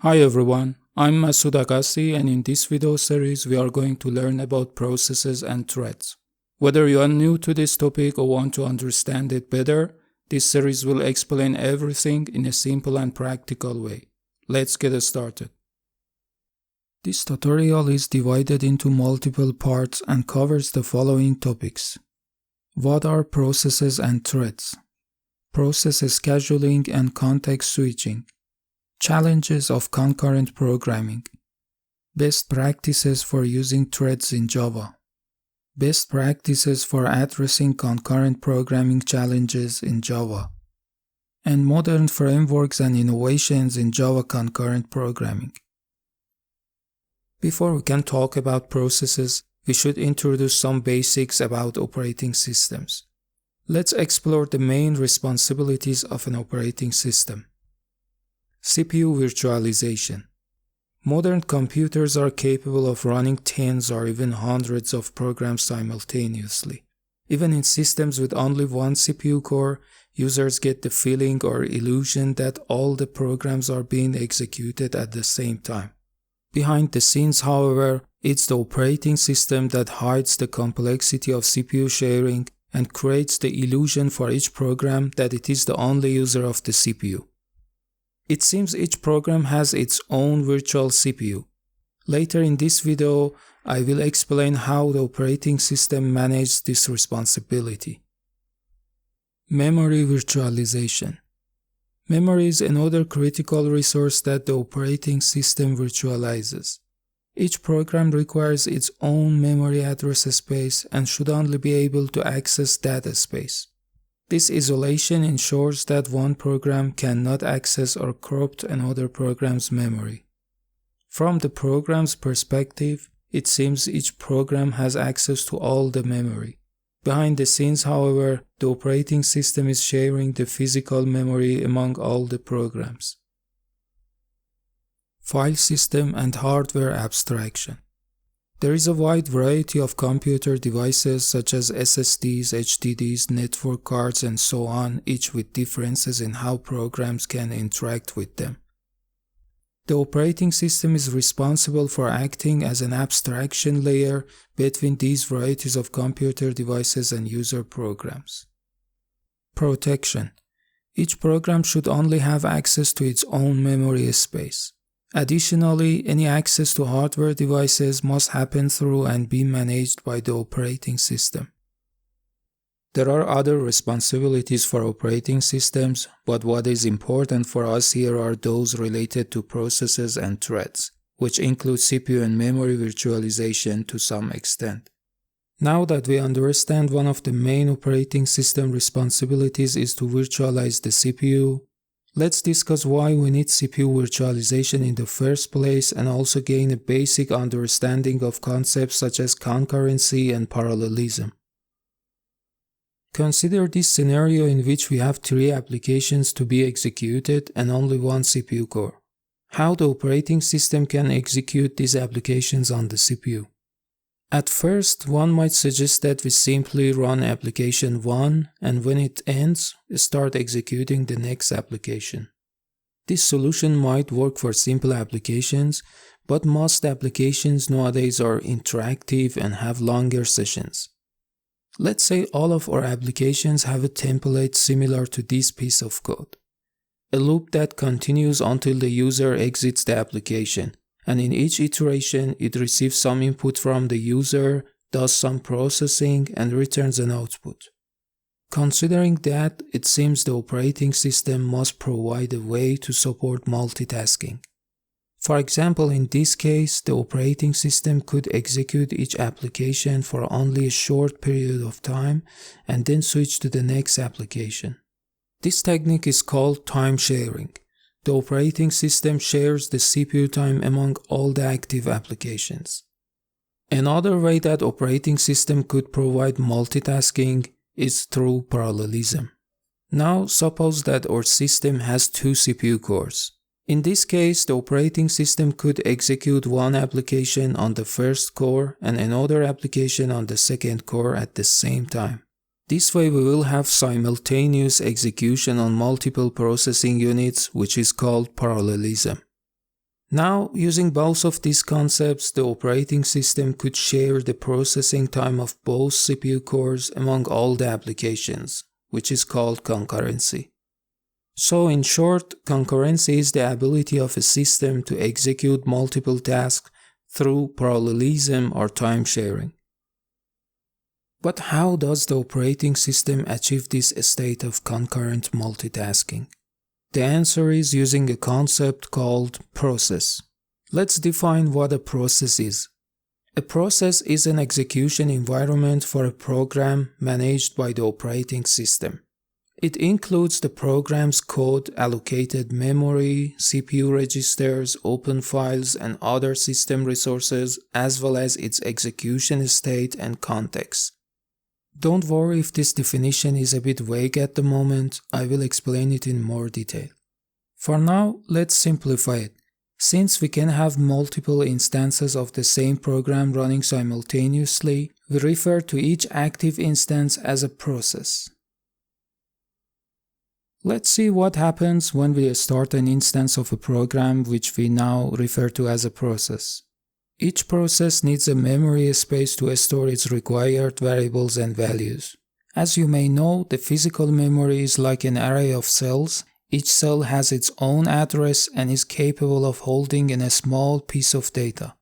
Hi everyone, I'm Masood Agassi, and in this video series we are going to learn about processes and threads. Whether you are new to this topic or want to understand it better, this series will explain everything in a simple and practical way. Let's get started. This tutorial is divided into multiple parts and covers the following topics. What are processes and threads? Process scheduling and context switching. Challenges of concurrent programming. Best practices for using threads in Java. Best practices for addressing concurrent programming challenges in Java. And modern frameworks and innovations in Java concurrent programming. Before we can talk about processes, we should introduce some basics about operating systems. Let's explore the main responsibilities of an operating system. CPU virtualization. Modern computers are capable of running tens or even hundreds of programs simultaneously. Even in systems with only one CPU core, users get the feeling or illusion that all the programs are being executed at the same time. Behind the scenes, however, it's the operating system that hides the complexity of CPU sharing and creates the illusion for each program that it is the only user of the CPU. It seems each program has its own virtual CPU. Later in this video, I will explain how the operating system manages this responsibility. Memory virtualization. Memory is another critical resource that the operating system virtualizes. Each program requires its own memory address space and should only be able to access that space. This isolation ensures that one program cannot access or corrupt another program's memory. From the program's perspective, it seems each program has access to all the memory. Behind the scenes, however, the operating system is sharing the physical memory among all the programs. File system and hardware abstraction. There is a wide variety of computer devices such as SSDs, HDDs, network cards, and so on, each with differences in how programs can interact with them. The operating system is responsible for acting as an abstraction layer between these varieties of computer devices and user programs. Protection. Each program should only have access to its own memory space. Additionally, any access to hardware devices must happen through and be managed by the operating system. There are other responsibilities for operating systems, but what is important for us here are those related to processes and threads, which include CPU and memory virtualization to some extent. Now that we understand one of the main operating system responsibilities is to virtualize the CPU, let's discuss why we need CPU virtualization in the first place and also gain a basic understanding of concepts such as concurrency and parallelism. Consider this scenario in which we have 3 applications to be executed and only one CPU core. How the operating system can execute these applications on the CPU? At first, one might suggest that we simply run application 1 and when it ends, start executing the next application. This solution might work for simple applications, but most applications nowadays are interactive and have longer sessions. Let's say all of our applications have a template similar to this piece of code. A loop that continues until the user exits the application, and in each iteration it receives some input from the user, does some processing, and returns an output. Considering that, it seems the operating system must provide a way to support multitasking. For example, in this case, the operating system could execute each application for only a short period of time and then switch to the next application. This technique is called time sharing. The operating system shares the CPU time among all the active applications. Another way that operating system could provide multitasking is through parallelism. Now suppose that our system has 2 CPU cores. In this case, the operating system could execute one application on the first core and another application on the second core at the same time. This way we will have simultaneous execution on multiple processing units, which is called parallelism. Now, using both of these concepts, the operating system could share the processing time of both CPU cores among all the applications, which is called concurrency. So in short, concurrency is the ability of a system to execute multiple tasks through parallelism or time sharing. But how does the operating system achieve this state of concurrent multitasking? The answer is using a concept called process. Let's define what a process is. A process is an execution environment for a program managed by the operating system. It includes the program's code, allocated memory, CPU registers, open files, and other system resources, as well as its execution state and context. Don't worry if this definition is a bit vague at the moment, I will explain it in more detail. For now, let's simplify it. Since we can have multiple instances of the same program running simultaneously, we refer to each active instance as a process. Let's see what happens when we start an instance of a program which we now refer to as a process. Each process needs a memory space to store its required variables and values. As you may know, the physical memory is like an array of cells. Each cell has its own address and is capable of holding in a small piece of data.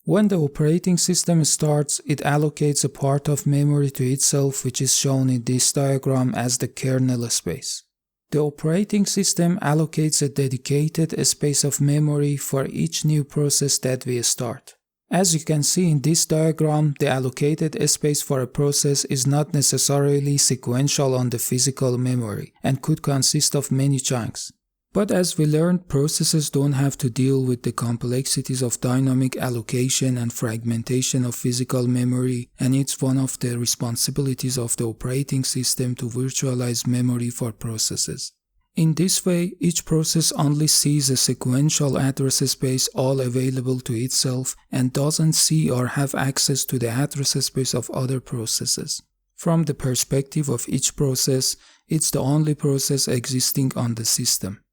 When the operating system starts, it allocates a part of memory to itself, which is shown in this diagram as the kernel space. The operating system allocates a dedicated space of memory for each new process that we start. As you can see in this diagram, the allocated space for a process is not necessarily sequential on the physical memory and could consist of many chunks. But as we learned, processes don't have to deal with the complexities of dynamic allocation and fragmentation of physical memory, and it's one of the responsibilities of the operating system to virtualize memory for processes. In this way, each process only sees a sequential address space all available to itself and doesn't see or have access to the address space of other processes. From the perspective of each process, it's the only process existing on the system.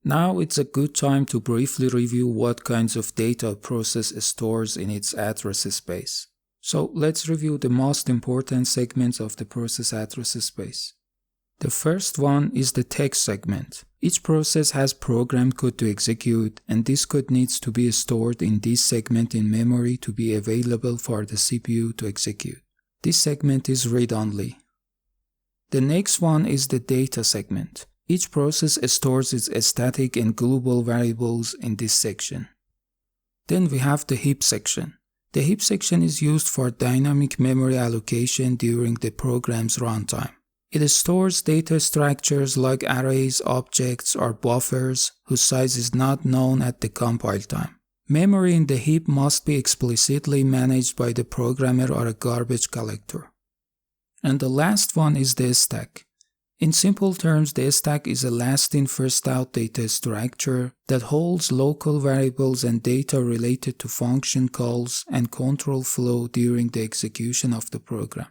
Now it's a good time to briefly review what kinds of data a process stores in its address space. So let's review the most important segments of the process address space. The first one is the text segment. Each process has program code to execute, and this code needs to be stored in this segment in memory to be available for the CPU to execute. This segment is read-only. The next one is the data segment. Each process stores its static and global variables in this section. Then we have the heap section. The heap section is used for dynamic memory allocation during the program's runtime. It stores data structures like arrays, objects, or buffers whose size is not known at the compile time. Memory in the heap must be explicitly managed by the programmer or a garbage collector. And the last one is the stack. In simple terms, the stack is a last-in, first-out data structure that holds local variables and data related to function calls and control flow during the execution of the program.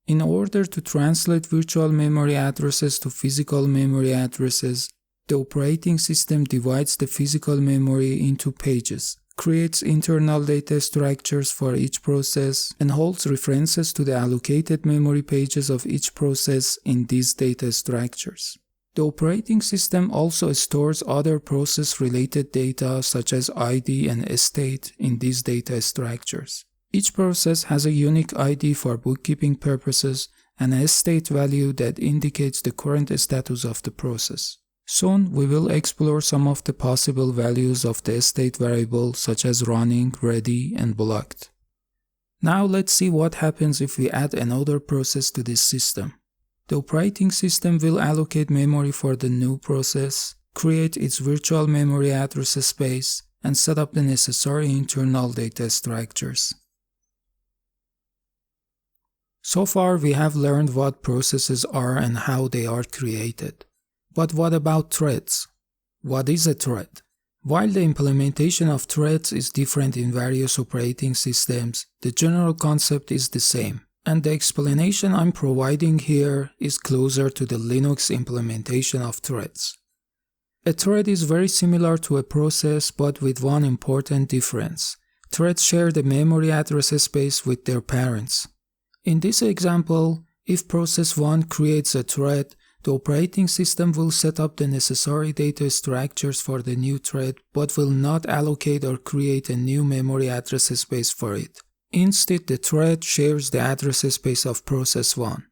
In order to translate virtual memory addresses to physical memory addresses, the operating system divides the physical memory into pages, creates internal data structures for each process, and holds references to the allocated memory pages of each process in these data structures. The operating system also stores other process-related data such as ID and state in these data structures. Each process has a unique ID for bookkeeping purposes and a state value that indicates the current status of the process. Soon, we will explore some of the possible values of the state variable such as running, ready, and blocked. Now let's see what happens if we add another process to this system. The operating system will allocate memory for the new process, create its virtual memory address space, and set up the necessary internal data structures. So far, we have learned what processes are and how they are created. But what about threads? What is a thread? While the implementation of threads is different in various operating systems, the general concept is the same, and the explanation I'm providing here is closer to the Linux implementation of threads. A thread is very similar to a process, but with one important difference. Threads share the memory address space with their parents. In this example, if process 1 creates a thread, the operating system will set up the necessary data structures for the new thread, but will not allocate or create a new memory address space for it. Instead, the thread shares the address space of process 1.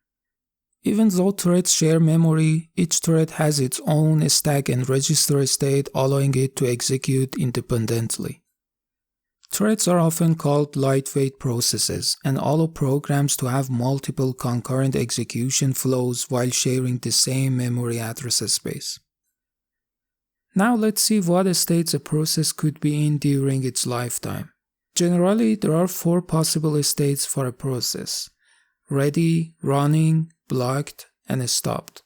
Even though threads share memory, each thread has its own stack and register state, allowing it to execute independently. Threads are often called lightweight processes and allow programs to have multiple concurrent execution flows while sharing the same memory address space. Now let's see what states a process could be in during its lifetime. Generally, there are 4 possible states for a process: ready, running, blocked, and stopped.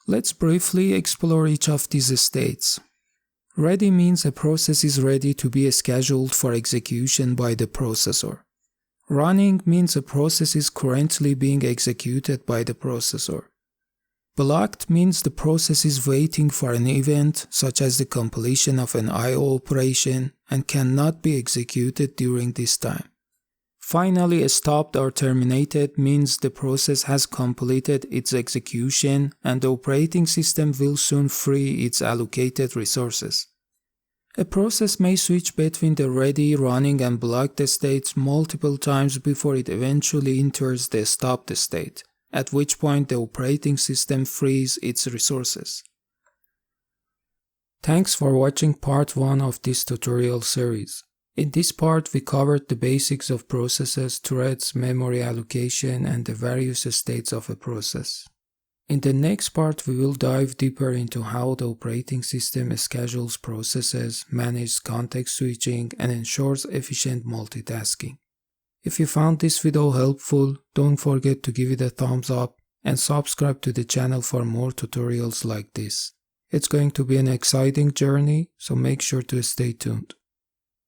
Let's briefly explore each of these states. Ready means a process is ready to be scheduled for execution by the processor. Running means a process is currently being executed by the processor. Blocked means the process is waiting for an event, such as the completion of an I/O operation, and cannot be executed during this time. Finally, stopped or terminated means the process has completed its execution and the operating system will soon free its allocated resources. A process may switch between the ready, running, and blocked states multiple times before it eventually enters the stopped state, at which point the operating system frees its resources. Thanks for watching part 1 of this tutorial series. In this part, we covered the basics of processes, threads, memory allocation, and the various states of a process. In the next part, we will dive deeper into how the operating system schedules processes, manages context switching, and ensures efficient multitasking. If you found this video helpful, don't forget to give it a thumbs up and subscribe to the channel for more tutorials like this. It's going to be an exciting journey, so make sure to stay tuned.